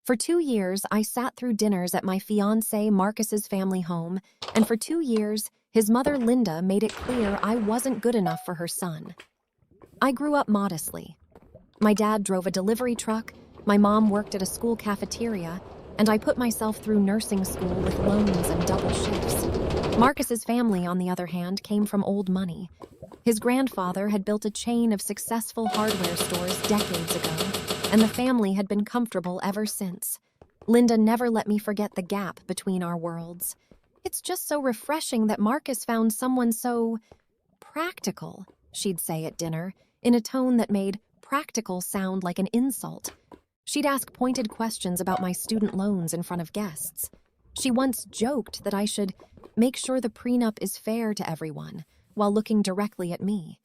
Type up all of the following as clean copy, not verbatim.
For 2 years, I sat through dinners at my fiancé Marcus's family home, and for 2 years, his mother Linda made it clear I wasn't good enough for her son. I grew up modestly. My dad drove a delivery truck, my mom worked at a school cafeteria, and I put myself through nursing school with loans and double shifts. Marcus's family, on the other hand, came from old money. His grandfather had built a chain of successful hardware stores decades ago, and the family had been comfortable ever since. Linda never let me forget the gap between our worlds. "It's just so refreshing that Marcus found someone so practical," she'd say at dinner, in a tone that made practical sound like an insult. She'd ask pointed questions about my student loans in front of guests. She once joked that I should make sure the prenup is fair to everyone, while looking directly at me.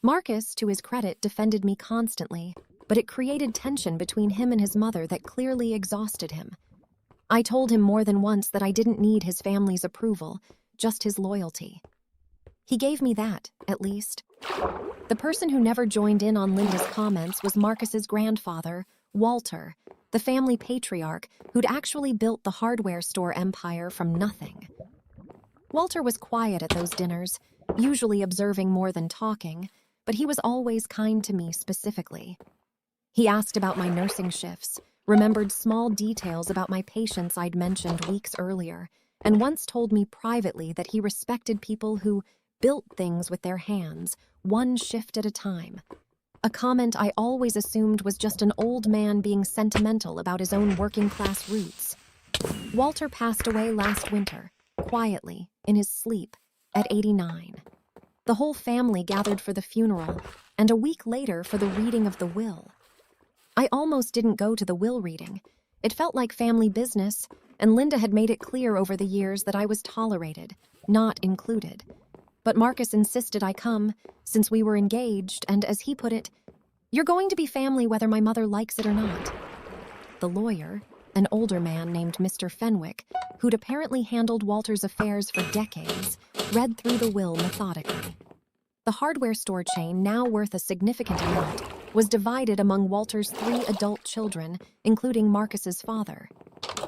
Marcus, to his credit, defended me constantly, but it created tension between him and his mother that clearly exhausted him. I told him more than once that I didn't need his family's approval, just his loyalty. He gave me that, at least. The person who never joined in on Linda's comments was Marcus's grandfather, Walter, the family patriarch who'd actually built the hardware store empire from nothing. Walter was quiet at those dinners, usually observing more than talking, but he was always kind to me specifically. He asked about my nursing shifts, remembered small details about my patients I'd mentioned weeks earlier, and once told me privately that he respected people who built things with their hands, one shift at a time. A comment I always assumed was just an old man being sentimental about his own working-class roots. Walter passed away last winter, quietly, in his sleep, at 89. The whole family gathered for the funeral, and a week later for the reading of the will. I almost didn't go to the will reading. It felt like family business, and Linda had made it clear over the years that I was tolerated, not included. But Marcus insisted I come, since we were engaged, and as he put it, "You're going to be family whether my mother likes it or not." The lawyer, an older man named Mr. Fenwick, who'd apparently handled Walter's affairs for decades, read through the will methodically. The hardware store chain, now worth a significant amount, was divided among Walter's 3 adult children, including Marcus's father.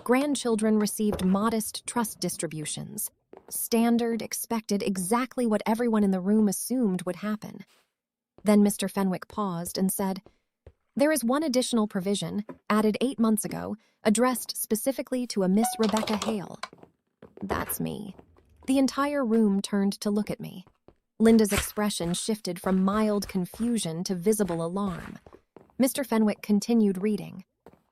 Grandchildren received modest trust distributions. Standard, expected, exactly what everyone in the room assumed would happen. Then Mr. Fenwick paused and said, "There is one additional provision, added 8 months ago, addressed specifically to a Miss Rebecca Hale." That's me. The entire room turned to look at me. Linda's expression shifted from mild confusion to visible alarm. Mr. Fenwick continued reading.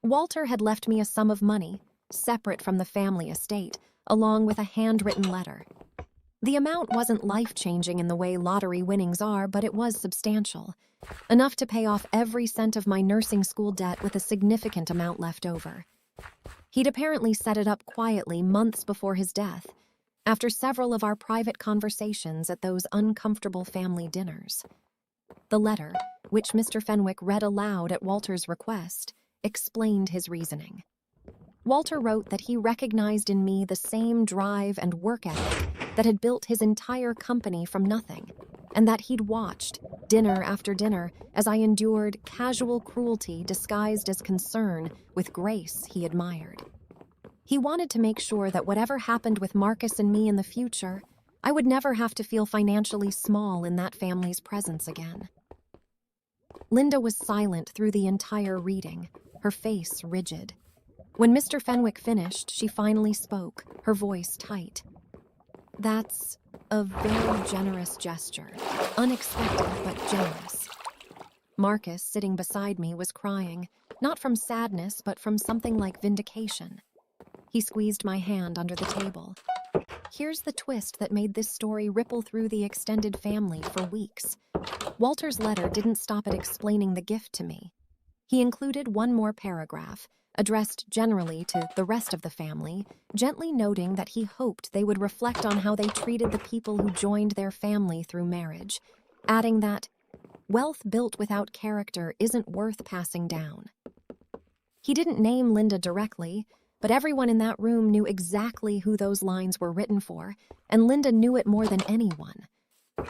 Walter had left me a sum of money, separate from the family estate, along with a handwritten letter. The amount wasn't life-changing in the way lottery winnings are, but it was substantial. Enough to pay off every cent of my nursing school debt with a significant amount left over. He'd apparently set it up quietly months before his death, after several of our private conversations at those uncomfortable family dinners. The letter, which Mr. Fenwick read aloud at Walter's request, explained his reasoning. Walter wrote that he recognized in me the same drive and work ethic that had built his entire company from nothing, and that he'd watched, dinner after dinner, as I endured casual cruelty disguised as concern with grace he admired. He wanted to make sure that whatever happened with Marcus and me in the future, I would never have to feel financially small in that family's presence again. Linda was silent through the entire reading, her face rigid. When Mr. Fenwick finished, she finally spoke, her voice tight. "That's a very generous gesture. Unexpected, but generous." Marcus, sitting beside me, was crying, not from sadness, but from something like vindication. He squeezed my hand under the table. Here's the twist that made this story ripple through the extended family for weeks. Walter's letter didn't stop at explaining the gift to me. He included one more paragraph, addressed generally to the rest of the family, gently noting that he hoped they would reflect on how they treated the people who joined their family through marriage, adding that wealth built without character isn't worth passing down. He didn't name Linda directly, but everyone in that room knew exactly who those lines were written for, and Linda knew it more than anyone.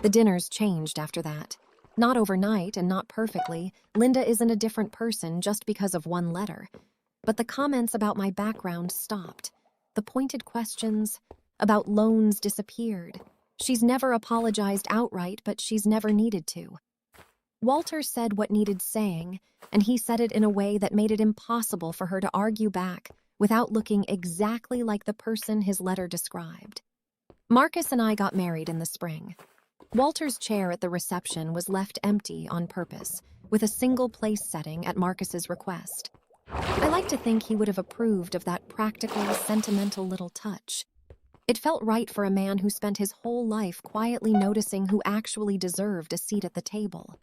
The dinners changed after that. Not overnight and not perfectly. Linda isn't a different person just because of one letter. But the comments about my background stopped. The pointed questions about loans disappeared. She's never apologized outright, but she's never needed to. Walter said what needed saying, and he said it in a way that made it impossible for her to argue back without looking exactly like the person his letter described. Marcus and I got married in the spring. Walter's chair at the reception was left empty on purpose, with a single place setting at Marcus's request. I like to think he would have approved of that practical, sentimental little touch. It felt right for a man who spent his whole life quietly noticing who actually deserved a seat at the table.